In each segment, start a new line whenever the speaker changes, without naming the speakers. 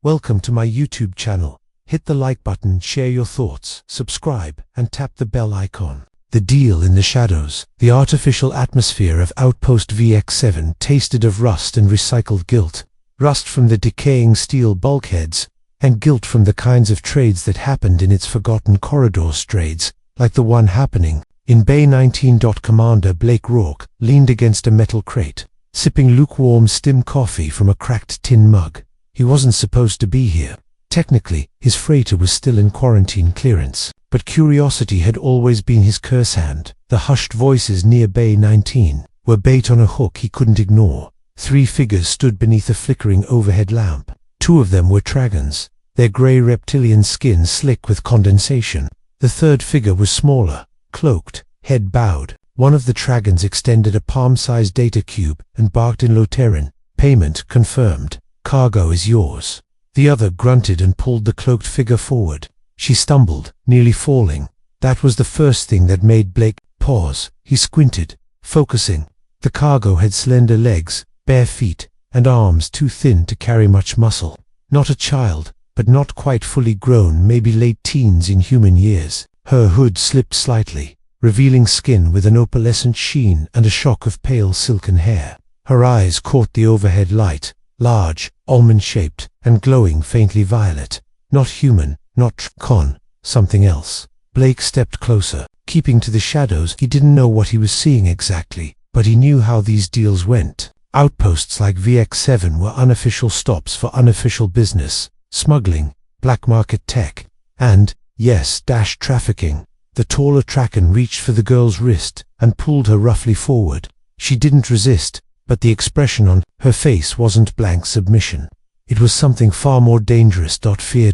Welcome to my YouTube channel. Hit the like button, share your thoughts, subscribe, and tap the bell icon. The deal in the shadows. The artificial atmosphere of Outpost VX7 tasted of rust and recycled guilt. Rust from the decaying steel bulkheads, and guilt from the kinds of trades that happened in its forgotten corridor trades, like the one happening in Bay 19. Commander Blake Rourke leaned against a metal crate, sipping lukewarm stim coffee from a cracked tin mug. He wasn't supposed to be here. Technically, his freighter was still in quarantine clearance, but curiosity had always been his curse hand. The hushed voices near Bay 19 were bait on a hook he couldn't ignore. 3 figures stood beneath a flickering overhead lamp. 2 of them were Tragans, their grey reptilian skin slick with condensation. The 3rd figure was smaller, cloaked, head bowed. One of the Tragans extended a palm-sized data cube and barked in low Terran. "Payment confirmed. Cargo is yours." The other grunted and pulled the cloaked figure forward. She stumbled, nearly falling. That was the first thing that made Blake pause. He squinted, focusing. The cargo had slender legs, bare feet, and arms too thin to carry much muscle. Not a child, but not quite fully grown, maybe late teens in human years. Her hood slipped slightly, revealing skin with an opalescent sheen and a shock of pale silken hair. Her eyes caught the overhead light, large, almond-shaped, and glowing faintly violet. Not human, not con, something else. Blake stepped closer, keeping to the shadows. He didn't know what he was seeing exactly, but he knew how these deals went. Outposts like VX7 were unofficial stops for unofficial business, smuggling, black market tech, and, yes, trafficking. The taller Trakan reached for the girl's wrist and pulled her roughly forward. She didn't resist, but the expression on her face wasn't blank submission. It was something far more dangerous. Fear.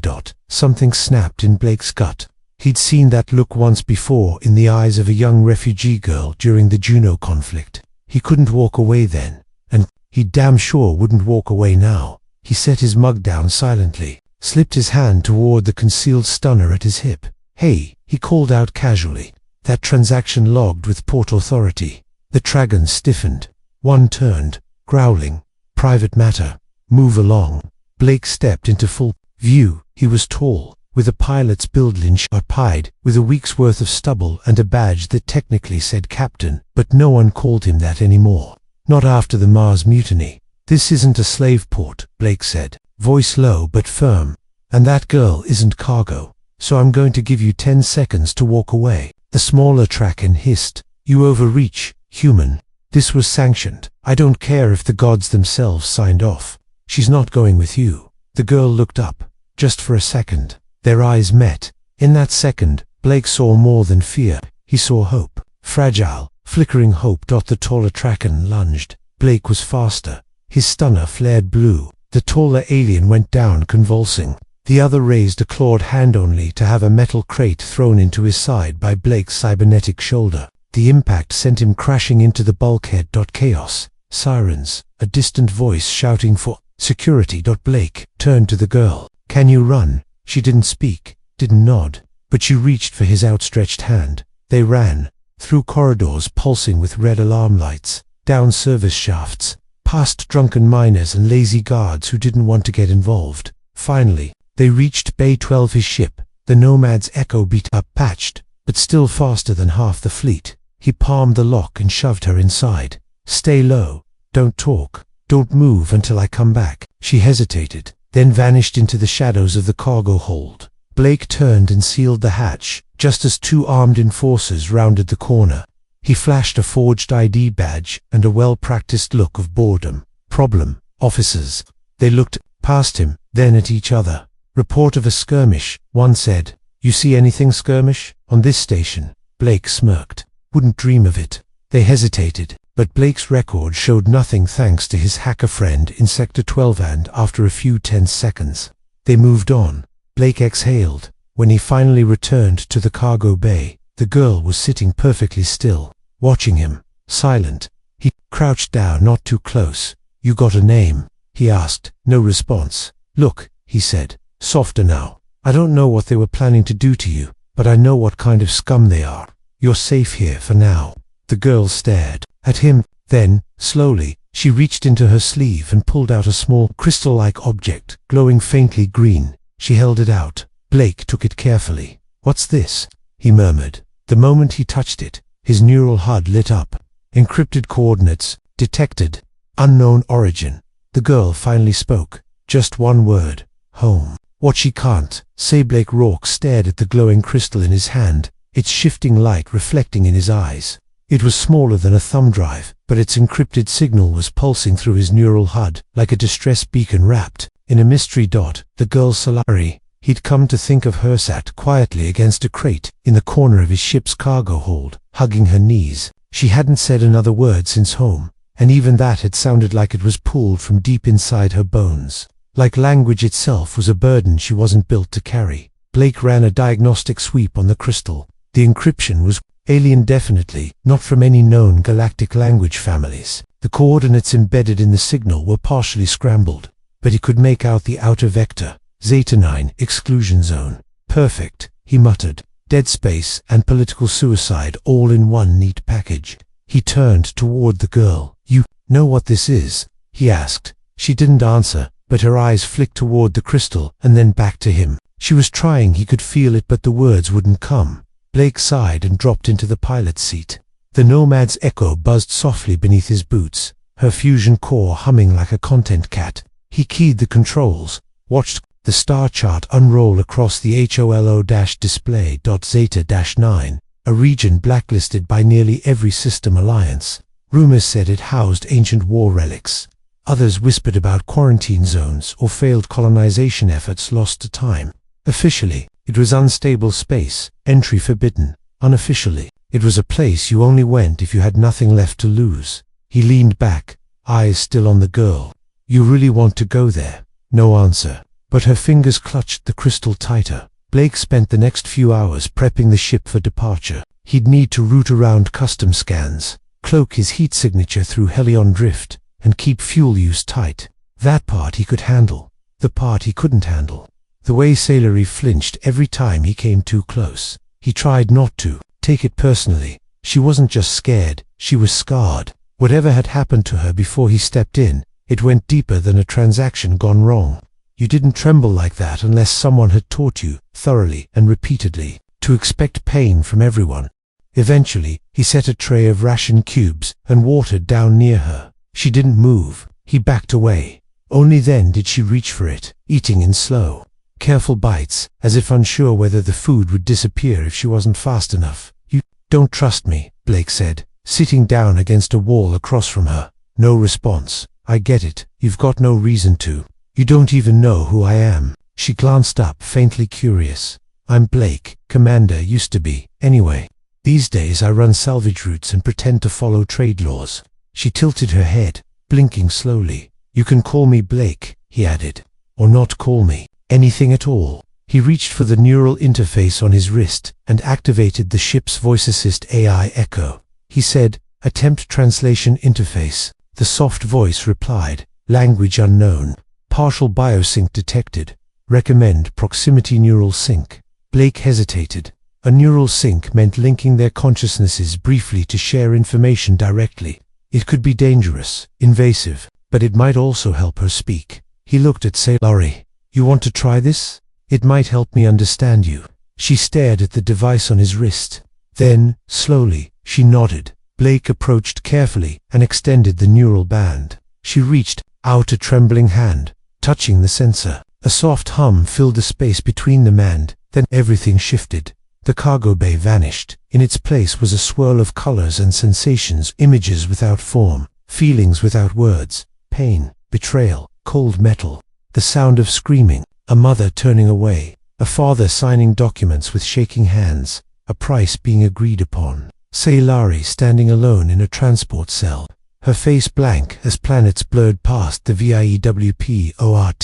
Something snapped in Blake's gut. He'd seen that look once before in the eyes of a young refugee girl during the Juno conflict. He couldn't walk away then, and he damn sure wouldn't walk away now. He set his mug down silently, slipped his hand toward the concealed stunner at his hip. "Hey," he called out casually. "That transaction logged with Port Authority." The Tragan stiffened. One turned, growling, "Private matter. Move along." Blake stepped into full view. He was tall, with a pilot's build, sharp-eyed, with a week's worth of stubble and a badge that technically said captain, but no one called him that anymore. Not after the Mars mutiny. "This isn't a slave port," Blake said, voice low but firm. "And that girl isn't cargo. So I'm going to give you 10 seconds to walk away." The smaller Trakan hissed, "You overreach, human. This was sanctioned. I don't care if the gods themselves signed off. She's not going with you." The girl looked up, just for a second. Their eyes met. In that second, Blake saw more than fear. He saw hope. Fragile, flickering hope. The taller Trakan lunged. Blake was faster. His stunner flared blue. The taller alien went down convulsing. The other raised a clawed hand only to have a metal crate thrown into his side by Blake's cybernetic shoulder. The impact sent him crashing into the bulkhead. Chaos. Sirens. A distant voice shouting for security. Blake turned to the girl. "Can you run?" She didn't speak, didn't nod, but she reached for his outstretched hand. They ran, through corridors pulsing with red alarm lights, down service shafts, past drunken miners and lazy guards who didn't want to get involved. Finally, they reached Bay 12. His ship, the Nomad's Echo, beat up, patched, but still faster than half the fleet. He palmed the lock and shoved her inside. "Stay low. Don't talk. Don't move until I come back." She hesitated, then vanished into the shadows of the cargo hold. Blake turned and sealed the hatch, just as 2 armed enforcers rounded the corner. He flashed a forged ID badge and a well-practiced look of boredom. "Problem, officers." They looked past him, then at each other. "Report of a skirmish," one said. "You see anything skirmish on this station?" Blake smirked. "Wouldn't dream of it." They hesitated, but Blake's record showed nothing thanks to his hacker friend in Sector 12, and after a few tense seconds, they moved on. Blake exhaled. When he finally returned to the cargo bay, the girl was sitting perfectly still, watching him, silent. He crouched down, not too close. "You got a name?" he asked. No response. "Look," he said, softer now. "I don't know what they were planning to do to you, but I know what kind of scum they are. You're safe here for now." The girl stared at him, then, slowly, She reached into her sleeve and pulled out a small crystal-like object, glowing faintly green. She held it out. Blake took it carefully. "What's this?" he murmured. The moment he touched it, his neural HUD lit up. Encrypted coordinates, detected, unknown origin. The girl finally spoke. Just one word. Home. What she can't say. Blake Rourke stared at the glowing crystal in his hand, its shifting light reflecting in his eyes. It was smaller than a thumb drive, but its encrypted signal was pulsing through his neural HUD like a distress beacon wrapped in a mystery dot. The girl Solari. He'd come to think of her sat quietly against a crate in the corner of his ship's cargo hold, hugging her knees. She hadn't said another word since home, and even that had sounded like it was pulled from deep inside her bones. Like language itself was a burden she wasn't built to carry. Blake ran a diagnostic sweep on the crystal. The encryption was alien, definitely, not from any known galactic language families. The coordinates embedded in the signal were partially scrambled, but he could make out the outer vector. Zeta 9, exclusion zone. Perfect, he muttered. Dead space and political suicide all in one neat package. He turned toward the girl. "You know what this is?" he asked. She didn't answer, but her eyes flicked toward the crystal and then back to him. She was trying, he could feel it, but the words wouldn't come. Blake sighed and dropped into the pilot's seat. The Nomad's echo buzzed softly beneath his boots, her fusion core humming like a content cat. He keyed the controls, watched the star chart unroll across the HOLO-display. Zeta-9, a region blacklisted by nearly every system alliance. Rumors said it housed ancient war relics. Others whispered about quarantine zones or failed colonization efforts lost to time. Officially, it was unstable space, entry forbidden. Unofficially, it was a place you only went if you had nothing left to lose. He leaned back, eyes still on the girl. "You really want to go there?" No answer, but her fingers clutched the crystal tighter. Blake spent the next few hours prepping the ship for departure. He'd need to route around custom scans, cloak his heat signature through Helion drift, and keep fuel use tight. That part he could handle. The part he couldn't handle. The way Salary flinched every time he came too close. He tried not to take it personally. She wasn't just scared, she was scarred. Whatever had happened to her before he stepped in, it went deeper than a transaction gone wrong. You didn't tremble like that unless someone had taught you, thoroughly and repeatedly, to expect pain from everyone. Eventually, he set a tray of ration cubes and water down near her. She didn't move. He backed away. Only then did she reach for it, eating in slow, careful bites, as if unsure whether the food would disappear if she wasn't fast enough. "You don't trust me," Blake said, sitting down against a wall across from her. No response. "I get it. You've got no reason to. You don't even know who I am." She glanced up, faintly curious. "I'm Blake. Commander used to be. Anyway, these days I run salvage routes and pretend to follow trade laws." She tilted her head, blinking slowly. "You can call me Blake," he added. "Or not call me. Anything at all." He reached for the neural interface on his wrist and activated the ship's voice assist AI echo. He said, "Attempt translation interface." The soft voice replied, "Language unknown. Partial biosync detected. Recommend proximity neural sync." Blake hesitated. A neural sync meant linking their consciousnesses briefly to share information directly. It could be dangerous, invasive, but it might also help her speak. He looked at Salari. "You want to try this? It might help me understand you." She stared at the device on his wrist. Then, slowly, she nodded. Blake approached carefully and extended the neural band. She reached out a trembling hand, touching the sensor. A soft hum filled the space between them, and then everything shifted. The cargo bay vanished. In its place was a swirl of colors and sensations, images without form, feelings without words, pain, betrayal, cold metal, the sound of screaming, a mother turning away, a father signing documents with shaking hands, a price being agreed upon. Salari standing alone in a transport cell, her face blank as planets blurred past the VIEWPORT.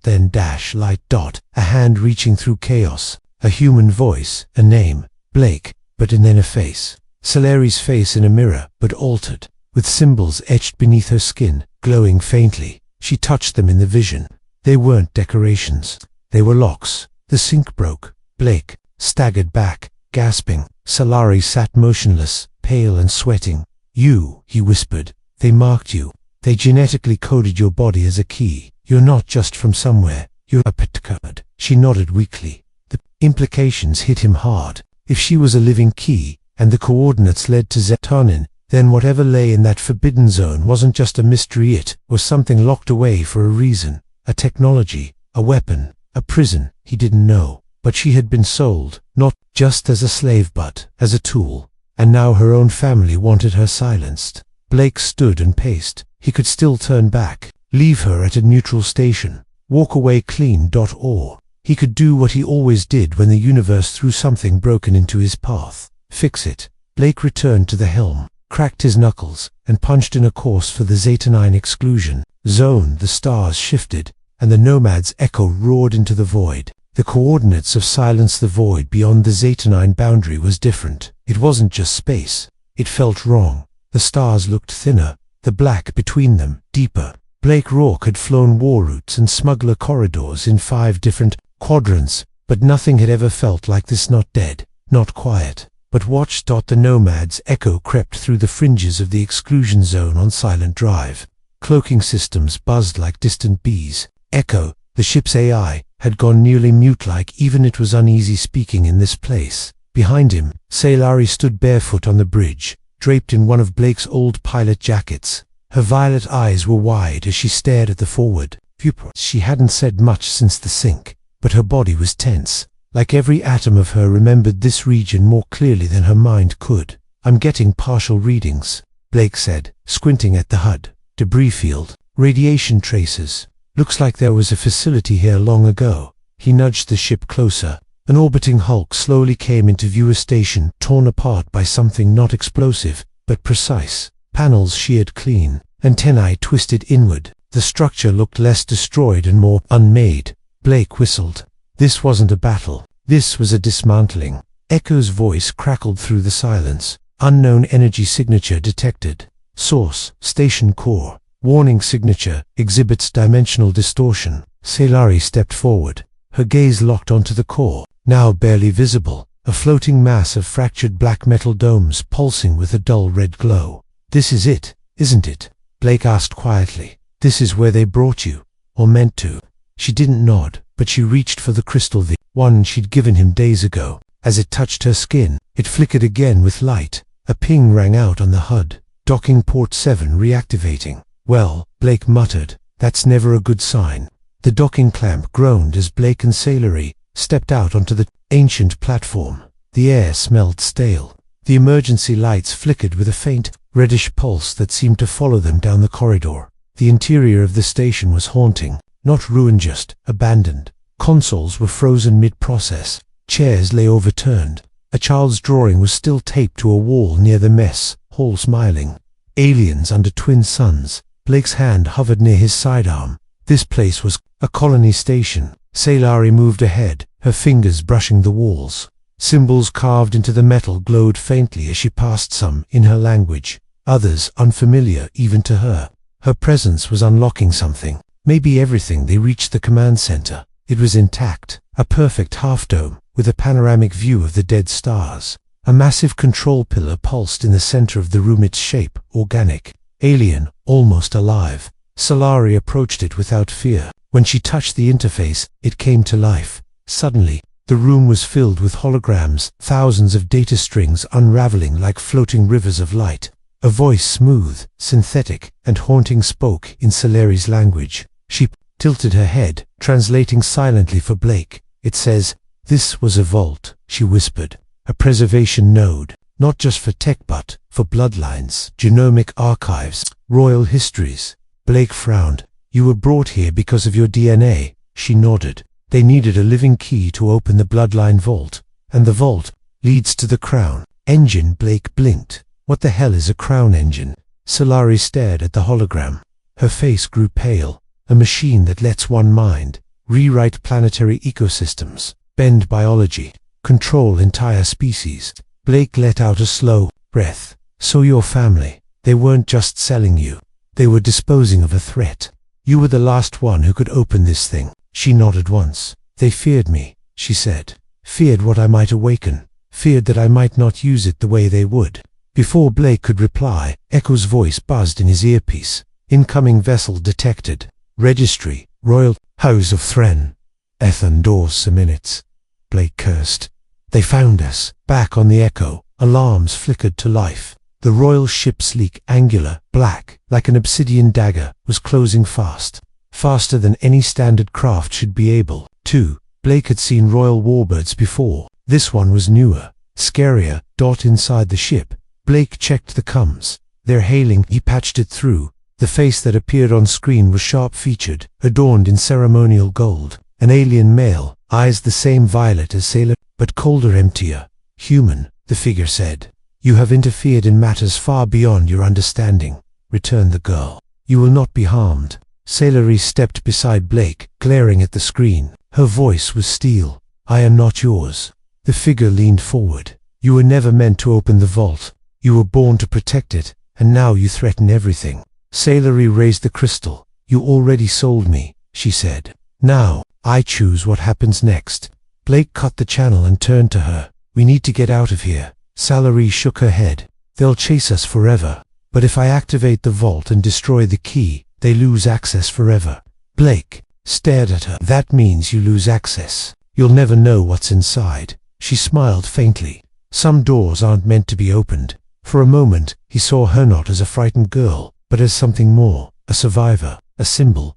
Then dash light dot, a hand reaching through chaos, a human voice, a name, Blake, but and then a face. Salari's face in a mirror, but altered, with symbols etched beneath her skin, glowing faintly. She touched them in the vision. They weren't decorations. They were locks. The sync broke. Blake staggered back, gasping. Salari sat motionless, pale and sweating. "You," he whispered. "They marked you. They genetically coded your body as a key. You're not just from somewhere. You're a pet code. She nodded weakly. The implications hit him hard. If she was a living key, and the coordinates led to Zetanin, then whatever lay in that forbidden zone wasn't just a mystery, it was something locked away for a reason. A technology, a weapon, a prison, he didn't know. But she had been sold, not just as a slave but as a tool. And now her own family wanted her silenced. Blake stood and paced. He could still turn back, leave her at a neutral station, walk away clean. Or he could do what he always did when the universe threw something broken into his path. Fix it. Blake returned to the helm, cracked his knuckles, and punched in a course for the Zeta-9 exclusion zone. The stars shifted, and the Nomad's echo roared into the void. The coordinates of Silence the Void beyond the Zeta-9 boundary was different. It wasn't just space. It felt wrong. The stars looked thinner, the black between them deeper. Blake Rourke had flown war routes and smuggler corridors in 5 different quadrants, but nothing had ever felt like this. Not dead, not quiet, but watched. The Nomad's echo crept through the fringes of the exclusion zone on silent drive. Cloaking systems buzzed like distant bees. Echo, the ship's AI, had gone nearly mute-like. Even it was uneasy speaking in this place. Behind him, Sailari stood barefoot on the bridge, draped in one of Blake's old pilot jackets. Her violet eyes were wide as she stared at the forward viewport. She hadn't said much since the sink, but her body was tense, like every atom of her remembered this region more clearly than her mind could. "I'm getting partial readings," Blake said, squinting at the HUD. "Debris field, radiation traces. Looks like there was a facility here long ago." He nudged the ship closer. An orbiting hulk slowly came into view, a station torn apart by something not explosive, but precise. Panels sheared clean, antennae twisted inward. The structure looked less destroyed and more unmade. Blake whistled. This wasn't a battle. This was a dismantling. Echo's voice crackled through the silence. "Unknown energy signature detected. Source, station core. Warning signature, exhibits dimensional distortion." Sailari stepped forward. Her gaze locked onto the core, now barely visible, a floating mass of fractured black metal domes pulsing with a dull red glow. "This is it, isn't it?" Blake asked quietly. "This is where they brought you, or meant to." She didn't nod, but she reached for the crystal, the one she'd given him days ago. As it touched her skin, it flickered again with light. A ping rang out on the HUD. "Docking port 7 reactivating." "Well," Blake muttered, "that's never a good sign." The docking clamp groaned as Blake and Sailari stepped out onto the ancient platform. The air smelled stale. The emergency lights flickered with a faint, reddish pulse that seemed to follow them down the corridor. The interior of the station was haunting. Not ruined, just abandoned. Consoles were frozen mid-process. Chairs lay overturned. A child's drawing was still taped to a wall near the mess hall, smiling. Aliens under twin suns. Blake's hand hovered near his sidearm. This place was a colony station. Sailari moved ahead, her fingers brushing the walls. Symbols carved into the metal glowed faintly as she passed, some in her language, others unfamiliar even to her. Her presence was unlocking something, maybe everything. They reached the command center. It was intact, a perfect half-dome, with a panoramic view of the dead stars. A massive control pillar pulsed in the center of the room, its shape organic, alien, almost alive. Sailari approached it without fear. When she touched the interface, it came to life. Suddenly, the room was filled with holograms, thousands of data strings unraveling like floating rivers of light. A voice, smooth, synthetic, and haunting, spoke in Sailari's language. She tilted her head, translating silently for Blake. "It says, this was a vault," she whispered. "A preservation node, not just for tech but for bloodlines, genomic archives, royal histories." Blake frowned. "You were brought here because of your DNA." She nodded. "They needed a living key to open the bloodline vault, and the vault leads to the crown engine." Blake blinked. "What the hell is a crown engine?" Sailari stared at the hologram. Her face grew pale. "A machine that lets one mind, rewrite planetary ecosystems, bend biology, control entire species." Blake let out a slow breath. "So your family, they weren't just selling you. They were disposing of a threat. You were the last one who could open this thing." She nodded once. "They feared me," she said. "Feared what I might awaken. Feared that I might not use it the way they would." Before Blake could reply, Echo's voice buzzed in his earpiece. Incoming vessel detected. Registry, Royal House of Terran. Ethan doors minutes. Blake cursed. They found us. Back on the Echo, alarms flickered to life. The royal ship's sleek, angular, black, like an obsidian dagger, was closing fast. Faster than any standard craft should be able to. Blake had seen royal warbirds before. This one was newer, scarier. Inside the ship, Blake checked the comms. Their hailing, he patched it through. The face that appeared on screen was sharp-featured, adorned in ceremonial gold. An alien male, eyes the same violet as Sailor, but colder, emptier. Human, the figure said. You have interfered in matters far beyond your understanding, returned the girl. You will not be harmed. Sailor stepped beside Blake, glaring at the screen. Her voice was steel. I am not yours. The figure leaned forward. You were never meant to open the vault. You were born to protect it, and now you threaten everything. Sailor raised the crystal. You already sold me, she said. Now, I choose what happens next. Blake cut the channel and turned to her. We need to get out of here. Sailor shook her head. They'll chase us forever. But if I activate the vault and destroy the key, they lose access forever. Blake stared at her. That means you lose access. You'll never know what's inside. She smiled faintly. Some doors aren't meant to be opened. For a moment, he saw her not as a frightened girl, but as something more, a survivor, a symbol.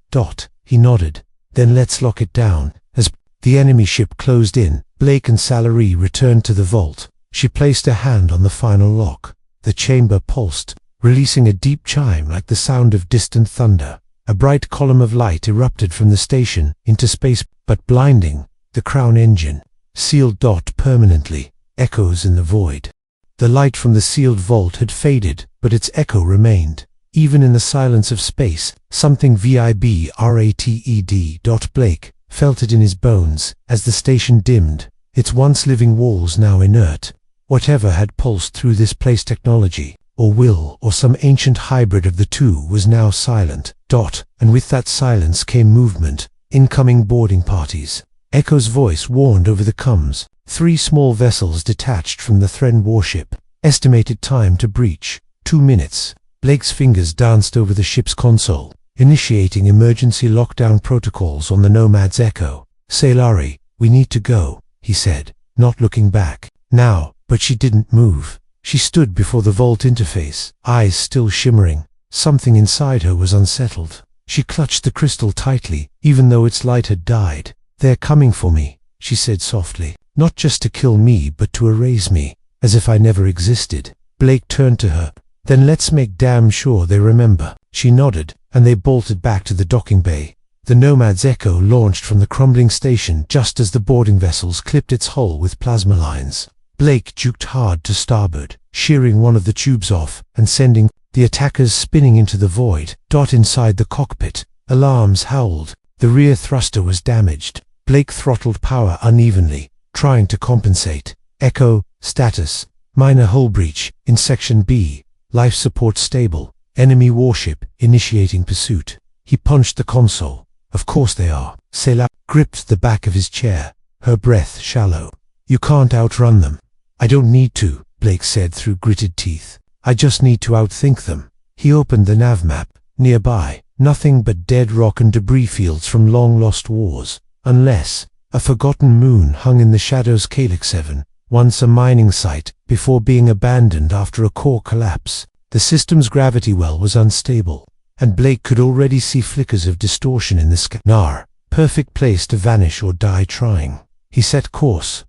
He nodded. Then let's lock it down. As the enemy ship closed in, Blake and Sailor returned to the vault. She placed a hand on the final lock. The chamber pulsed, releasing a deep chime like the sound of distant thunder. A bright column of light erupted from the station into space, but blinding. The crown engine, sealed. Permanently, echoes in the void. The light from the sealed vault had faded, but its echo remained. Even in the silence of space, something vibrated. Blake felt it in his bones as the station dimmed, its once living walls now inert. Whatever had pulsed through this place, technology, or will, or some ancient hybrid of the two, was now silent. And with that silence came movement. Incoming boarding parties. Echo's voice warned over the comms. 3 small vessels detached from the Terran warship. Estimated time to breach, 2 minutes. Blake's fingers danced over the ship's console, initiating emergency lockdown protocols on the Nomad's Echo. Sailor, we need to go, he said, not looking back. Now, but she didn't move. She stood before the vault interface, eyes still shimmering. Something inside her was unsettled. She clutched the crystal tightly, even though its light had died. They're coming for me, she said softly. Not just to kill me, but to erase me, as if I never existed. Blake turned to her. Then let's make damn sure they remember. She nodded, and they bolted back to the docking bay. The Nomad's Echo launched from the crumbling station just as the boarding vessels clipped its hull with plasma lines. Blake juked hard to starboard, shearing one of the tubes off and sending the attackers spinning into the void. Inside the cockpit, alarms howled. The rear thruster was damaged. Blake throttled power unevenly, trying to compensate. Echo, status, minor hull breach, in Section B, life support stable, enemy warship, initiating pursuit. He punched the console. Of course they are. Sailor gripped the back of his chair, her breath shallow. You can't outrun them. I don't need to, Blake said through gritted teeth. I just need to outthink them. He opened the nav map. Nearby, nothing but dead rock and debris fields from long-lost wars. Unless a forgotten moon hung in the shadows. Calyx 7, once a mining site, before being abandoned after a core collapse. The system's gravity well was unstable, and Blake could already see flickers of distortion in the sky. Perfect place to vanish or die trying. He set course.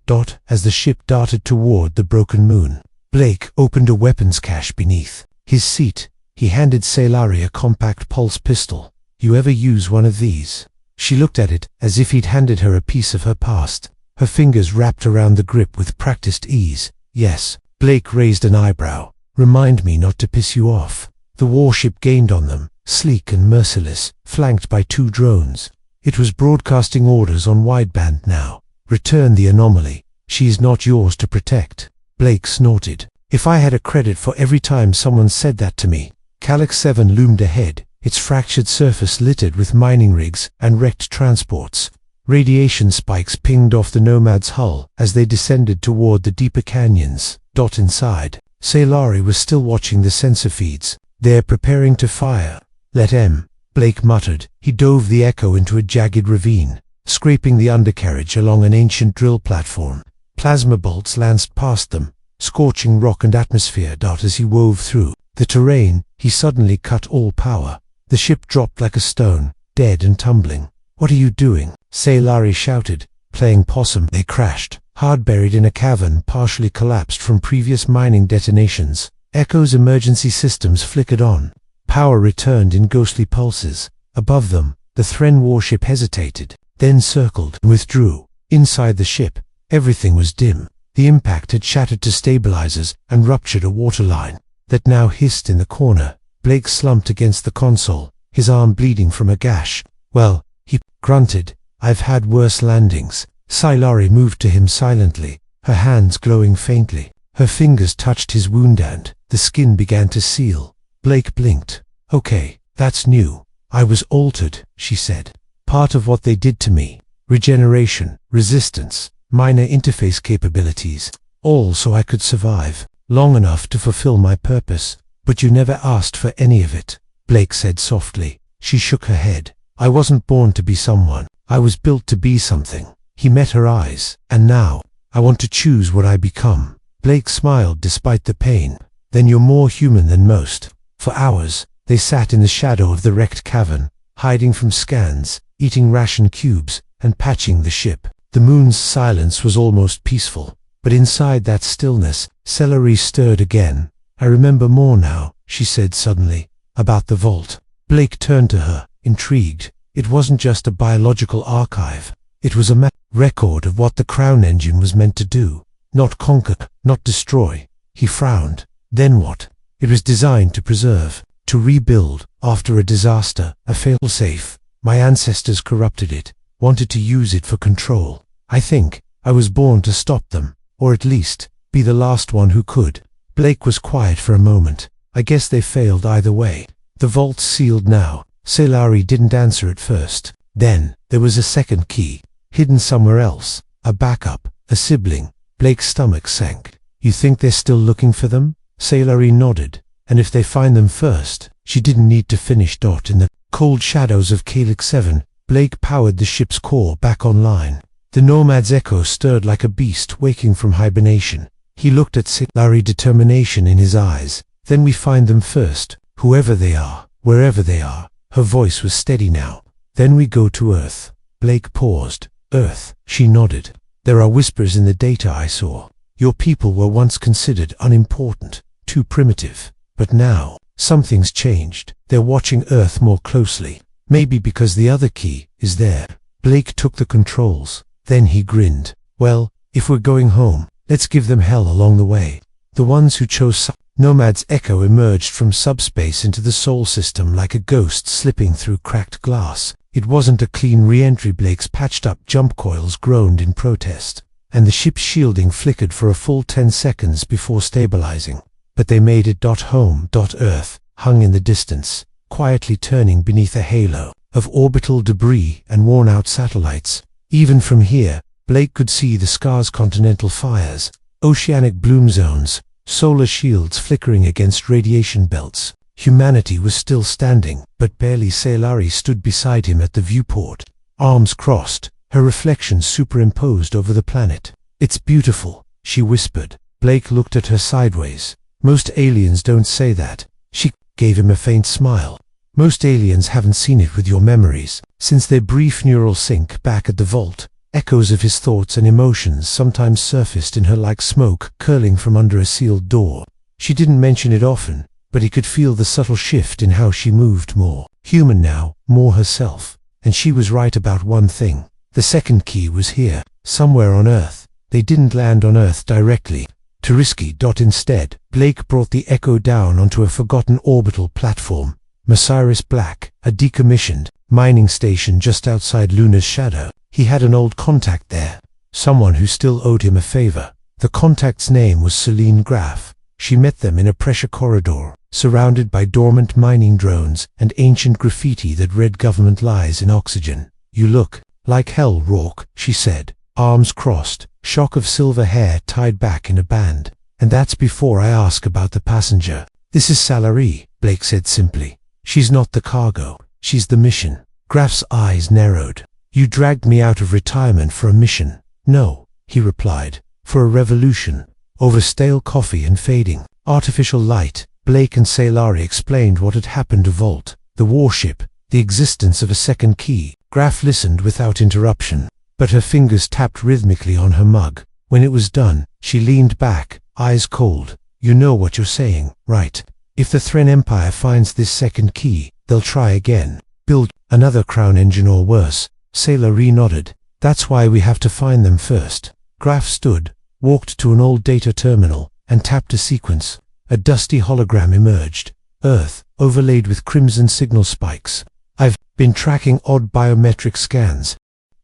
As the ship darted toward the broken moon, Blake opened a weapons cache beneath his seat. He handed Sailor a compact pulse pistol. You ever use one of these? She looked at it as if he'd handed her a piece of her past. Her fingers wrapped around the grip with practiced ease. Yes. Blake raised an eyebrow. Remind me not to piss you off. The warship gained on them, sleek and merciless, flanked by 2 drones. It was broadcasting orders on wideband now. Return the anomaly. She's not yours to protect. Blake snorted. If I had a credit for every time someone said that to me. Calyx 7 loomed ahead, its fractured surface littered with mining rigs and wrecked transports. Radiation spikes pinged off the Nomad's hull as they descended toward the deeper canyons. Inside, Sailor was still watching the sensor feeds. They're preparing to fire. Let M. Blake muttered. He dove the Echo into a jagged ravine, scraping the undercarriage along an ancient drill platform. Plasma bolts lanced past them, scorching rock and atmosphere. As he wove through the terrain, he suddenly cut all power. The ship dropped like a stone, dead and tumbling. "What are you doing?" Sailari shouted. "Playing possum." They crashed, hard buried in a cavern partially collapsed from previous mining detonations. Echo's emergency systems flickered on. Power returned in ghostly pulses. Above them, the Thren warship hesitated, then circled and withdrew. Inside the ship, everything was dim. The impact had shattered to stabilizers and ruptured a waterline that now hissed in the corner. Blake slumped against the console, his arm bleeding from a gash. "Well," he grunted, "I've had worse landings." Sailari moved to him silently, her hands glowing faintly. Her fingers touched his wound and the skin began to seal. Blake blinked. "Okay, that's new. I was altered," she said. "Part of what they did to me. Regeneration, resistance, minor interface capabilities, all so I could survive long enough to fulfill my purpose. But you never asked for any of it," Blake said softly. She shook her head. "I wasn't born to be someone. I was built to be something." He met her eyes. "And now, I want to choose what I become." Blake smiled despite the pain. "Then you're more human than most." For hours, they sat in the shadow of the wrecked cavern, hiding from scans, eating ration cubes, and patching the ship. The moon's silence was almost peaceful, but inside that stillness, Celery stirred again. "I remember more now," she said suddenly, "about the vault." Blake turned to her, intrigued. It wasn't just a biological archive. It was a record of what the Crown engine was meant to do. Not conquer, not destroy. He frowned. Then what? It was designed to preserve, to rebuild, after a disaster, a failsafe. My ancestors corrupted it, wanted to use it for control. I think I was born to stop them, or at least, be the last one who could. Blake was quiet for a moment. "I guess they failed either way." The vault's sealed now. Sailari didn't answer at first. Then, there was a second key, hidden somewhere else. A backup, a sibling. Blake's stomach sank. "You think they're still looking for them?" Sailari nodded. "And if they find them first?" She didn't need to finish. In the cold shadows of Calyx 7, Blake powered the ship's core back online. The Nomad's echo stirred like a beast waking from hibernation. He looked at Sailari, determination in his eyes. "Then we find them first, whoever they are, wherever they are." Her voice was steady now. "Then we go to Earth." Blake paused. "Earth," she nodded. "There are whispers in the data I saw. Your people were once considered unimportant, too primitive. But now, something's changed. They're watching Earth more closely. Maybe because the other key is there." Blake took the controls. Then he grinned. "Well, if we're going home, let's give them hell along the way." The ones who chose Nomad's echo emerged from subspace into the Sol system like a ghost slipping through cracked glass. It wasn't a clean re-entry. Blake's patched-up jump coils groaned in protest, and the ship's shielding flickered for a full 10 seconds before stabilizing. But they made it. Home. Earth hung in the distance, quietly turning beneath a halo of orbital debris and worn-out satellites. Even from here, Blake could see the scar's continental fires, oceanic bloom zones, solar shields flickering against radiation belts. Humanity was still standing, but barely. Sailari stood beside him at the viewport, arms crossed, her reflection superimposed over the planet. "It's beautiful," she whispered. Blake looked at her sideways. "Most aliens don't say that." She gave him a faint smile. "Most aliens haven't seen it with your memories." Since their brief neural sync back at the vault, echoes of his thoughts and emotions sometimes surfaced in her like smoke curling from under a sealed door. She didn't mention it often, but he could feel the subtle shift in how she moved, more human now, more herself. And she was right about one thing. The second key was here, somewhere on Earth. They didn't land on Earth directly. Too risky. Instead, Blake brought the Echo down onto a forgotten orbital platform, Masiris Black, a decommissioned mining station just outside Luna's shadow. He had an old contact there, someone who still owed him a favor. The contact's name was Celine Graff. She met them in a pressure corridor, surrounded by dormant mining drones and ancient graffiti that read government lies in oxygen. "You look like hell, Rourke," she said, arms crossed, shock of silver hair tied back in a band. "And that's before I ask about the passenger." "This is Salary," Blake said simply. She's not the cargo, she's the mission. Graf's eyes narrowed. You dragged me out of retirement for a mission. No, he replied, for a revolution. Over stale coffee and fading artificial light, Blake and Salari explained what had happened to Volt, the warship, the existence of a second key. Graf listened without interruption, but her fingers tapped rhythmically on her mug. When it was done, she leaned back, eyes cold. You know what you're saying, right? If the Terran Empire finds this second key, they'll try again. Build another Crown engine or worse. Salari nodded. That's why we have to find them first. Graf stood, walked to an old data terminal, and tapped a sequence. A dusty hologram emerged. Earth, overlaid with crimson signal spikes. I've been tracking odd biometric scans.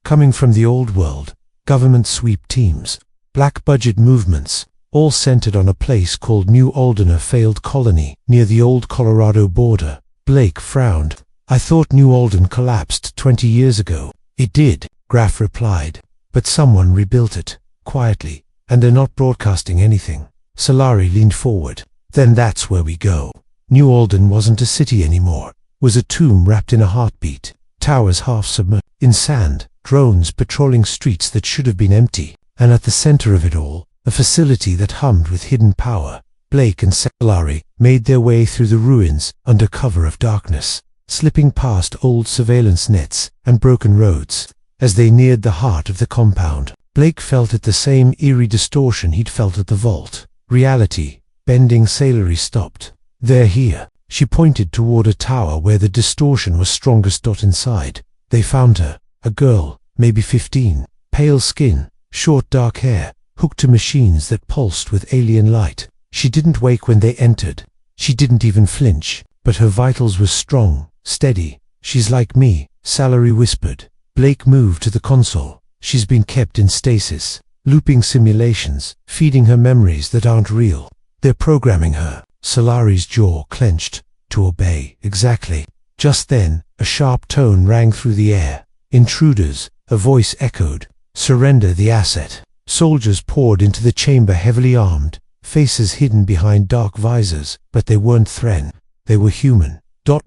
Coming from the old world. Government sweep teams. Black budget movements. All centered on a place called New Alden, a failed colony near the old Colorado border. Blake frowned. I thought New Alden collapsed 20 years ago. It did, Graf replied. But someone rebuilt it, quietly, and they're not broadcasting anything. Salari leaned forward. Then that's where we go. New Alden wasn't a city anymore. Was a tomb wrapped in a heartbeat. Towers half submerged in sand. Drones patrolling streets that should have been empty. And at the center of it all, a facility that hummed with hidden power. Blake and Salari made their way through the ruins under cover of darkness, slipping past old surveillance nets and broken roads. As they neared the heart of the compound, Blake felt it the same eerie distortion he'd felt at the vault. Reality, bending. Salari stopped. They're here. She pointed toward a tower where the distortion was strongest. Inside, they found her, a girl, maybe 15, pale skin, short dark hair, hooked to machines that pulsed with alien light. She didn't wake when they entered. She didn't even flinch, but her vitals were strong, steady. She's like me, Salari whispered. Blake moved to the console. She's been kept in stasis, looping simulations, feeding her memories that aren't real. They're programming her. Salari's jaw clenched. To obey, exactly. Just then, a sharp tone rang through the air. Intruders, a voice echoed. Surrender the asset. Soldiers poured into the chamber, heavily armed, faces hidden behind dark visors, but they weren't Terran. They were human.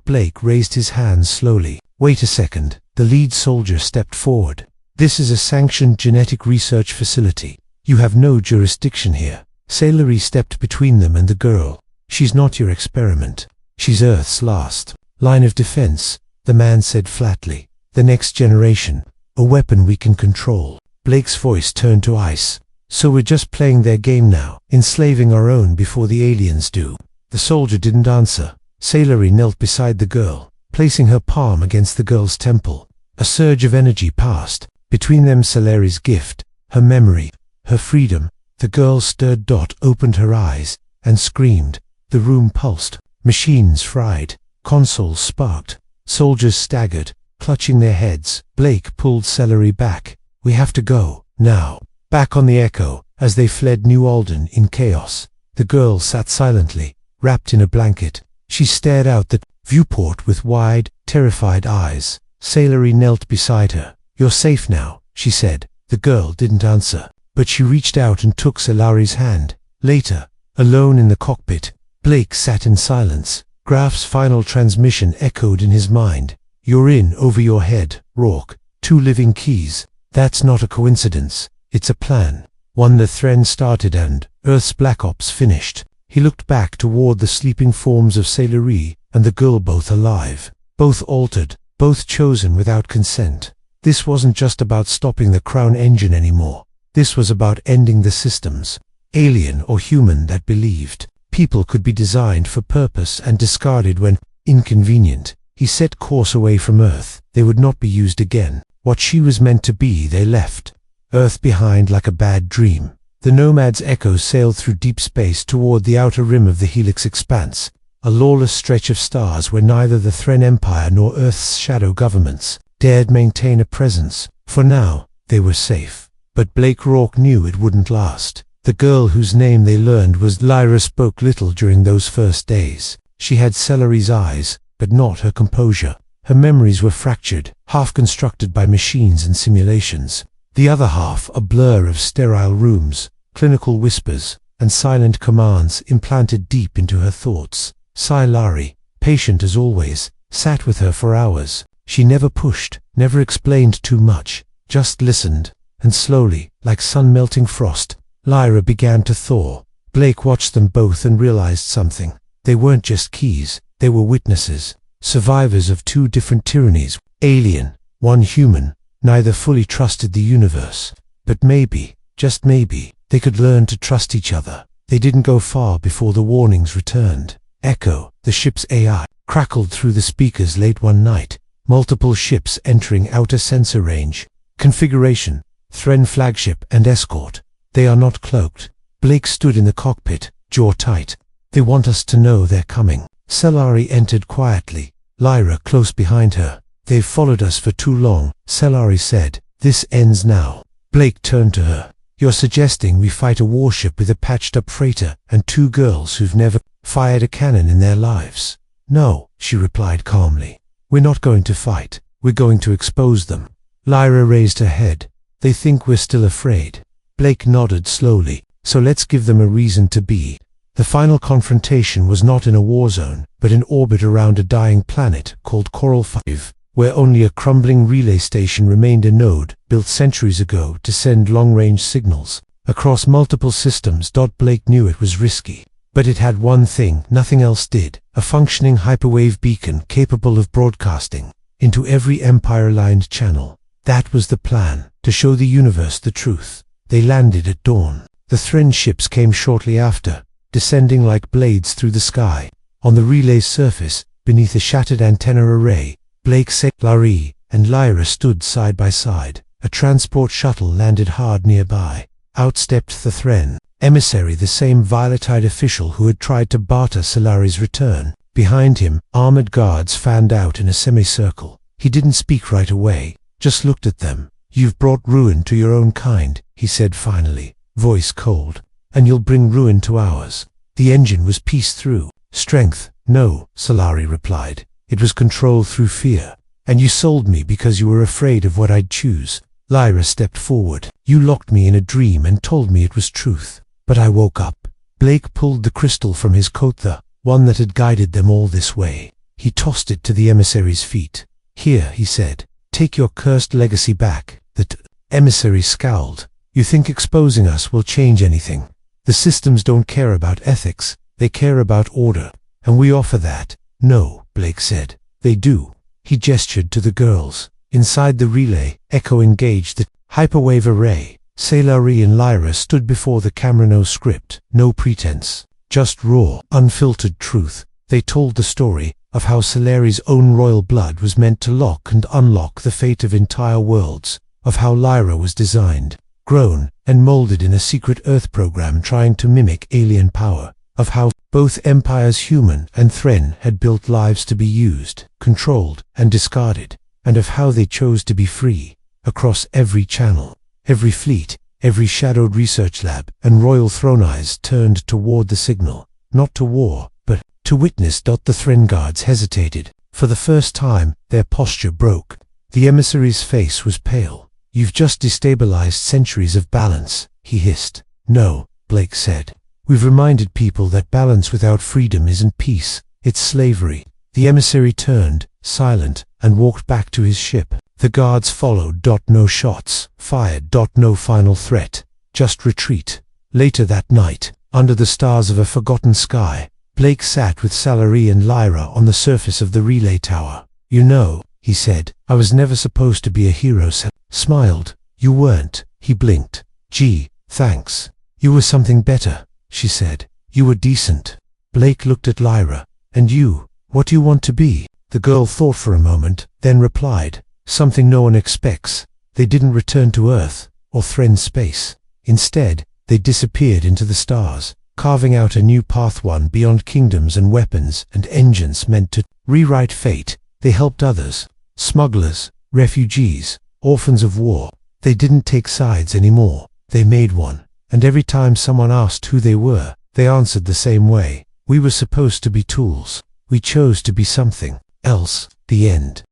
Blake raised his hands slowly. Wait a second. The lead soldier stepped forward. This is a sanctioned genetic research facility. You have no jurisdiction here. Salari stepped between them and the girl. She's not your experiment. She's Earth's last line of defense, the man said flatly. The next generation. A weapon we can control. Blake's voice turned to ice. So we're just playing their game now, enslaving our own before the aliens do. The soldier didn't answer. Salari knelt beside the girl, placing her palm against the girl's temple. A surge of energy passed. Between them, Salari's gift, her memory, her freedom. The girl stirred. Opened her eyes and screamed. The room pulsed. Machines fried. Consoles sparked. Soldiers staggered, clutching their heads. Blake pulled Salari back. We have to go, now. Back on the Echo, as they fled New Alden in chaos. The girl sat silently, wrapped in a blanket. She stared out the viewport with wide, terrified eyes. Salari knelt beside her. You're safe now, she said. The girl didn't answer, but she reached out and took Salari's hand. Later, alone in the cockpit, Blake sat in silence. Graf's final transmission echoed in his mind. You're in over your head, Rourke. 2 living keys. That's not a coincidence. It's a plan. One the Terran started and Earth's Black Ops finished. He looked back toward the sleeping forms of Salari and the girl, both alive, both altered, both chosen without consent. This wasn't just about stopping the Crown engine anymore. This was about ending the systems, alien or human, that believed people could be designed for purpose and discarded when inconvenient. He set course away from Earth. They would not be used again. What she was meant to be, they left Earth behind like a bad dream. The Nomad's Echo sailed through deep space toward the outer rim of the Helix expanse, a lawless stretch of stars where neither the Terran Empire nor Earth's shadow governments dared maintain a presence. For now, they were safe. But Blake Rourke knew it wouldn't last. The girl whose name they learned was Lyra spoke little during those first days. She had Salari's eyes, but not her composure. Her memories were fractured, half constructed by machines and simulations. The other half a blur of sterile rooms, clinical whispers, and silent commands implanted deep into her thoughts. Salari, patient as always, sat with her for hours. She never pushed, never explained too much, just listened. And slowly, like sun-melting frost, Lyra began to thaw. Blake watched them both and realized something. They weren't just keys, they were witnesses, survivors of two different tyrannies, alien, one human. Neither fully trusted the universe. But maybe, just maybe, they could learn to trust each other. They didn't go far before the warnings returned. Echo, the ship's AI, crackled through the speakers late one night. Multiple ships entering outer sensor range. Configuration, Terran flagship and escort. They are not cloaked. Blake stood in the cockpit, jaw tight. They want us to know they're coming. Selari entered quietly, Lyra close behind her. They've followed us for too long, Selari said. This ends now. Blake turned to her. You're suggesting we fight a warship with a patched-up freighter and two girls who've never fired a cannon in their lives? No, she replied calmly. We're not going to fight. We're going to expose them. Lyra raised her head. They think we're still afraid. Blake nodded slowly. So let's give them a reason to be. The final confrontation was not in a war zone, but in orbit around a dying planet called Coral 5, where only a crumbling relay station remained, a node built centuries ago to send long-range signals across multiple systems. Blake knew it was risky, but it had one thing nothing else did: a functioning hyperwave beacon capable of broadcasting into every Empire-lined channel. That was the plan, to show the universe the truth. They landed at dawn. The Terran ships came shortly after, descending like blades through the sky. On the relay's surface, beneath a shattered antenna array, Blake, Selari, and Lyra stood side by side. A transport shuttle landed hard nearby. Out stepped the Terran emissary, the same violet-eyed official who had tried to barter Selari's return. Behind him, armored guards fanned out in a semicircle. He didn't speak right away, just looked at them. You've brought ruin to your own kind, he said finally, voice cold. And you'll bring ruin to ours. The engine was pieced through. Strength, no, Selari replied. It was control through fear. And you sold me because you were afraid of what I'd choose. Lyra stepped forward. You locked me in a dream and told me it was truth. But I woke up. Blake pulled the crystal from his coat, the one that had guided them all this way. He tossed it to the emissary's feet. Here, he said, take your cursed legacy back. The emissary scowled. You think exposing us will change anything? The systems don't care about ethics, they care about order. And we offer that. No, Blake said. They do. He gestured to the girls. Inside the relay, Echo engaged the hyperwave array. Selari and Lyra stood before the camera. No script, no pretense. Just raw, unfiltered truth. They told the story of how Selari's own royal blood was meant to lock and unlock the fate of entire worlds. Of how Lyra was designed, grown, and molded in a secret Earth program trying to mimic alien power. Of how both empires, human and Terran, had built lives to be used, controlled, and discarded. And of how they chose to be free, across every channel, every fleet, every shadowed research lab, and royal throne eyes turned toward the signal, not to war, but to witness. The Terran guards hesitated. For the first time, their posture broke. The emissary's face was pale. You've just destabilized centuries of balance, he hissed. No, Blake said. We've reminded people that balance without freedom isn't peace, it's slavery. The emissary turned, silent, and walked back to his ship. The guards followed. No shots fired. No final threat, just retreat. Later that night, under the stars of a forgotten sky, Blake sat with Selari and Lyra on the surface of the relay tower. You know, he said, I was never supposed to be a hero. Smiled. You weren't. He blinked. Gee, thanks. You were something better, she said. You were decent. Blake looked at Lyra. And you, what do you want to be? The girl thought for a moment, then replied, something no one expects. They didn't return to Earth, or Terran space. Instead, they disappeared into the stars, carving out a new path, one beyond kingdoms and weapons and engines meant to rewrite fate. They helped others, smugglers, refugees, orphans of war. They didn't take sides anymore. They made one. And every time someone asked who they were, they answered the same way. We were supposed to be tools. We chose to be something else. The end.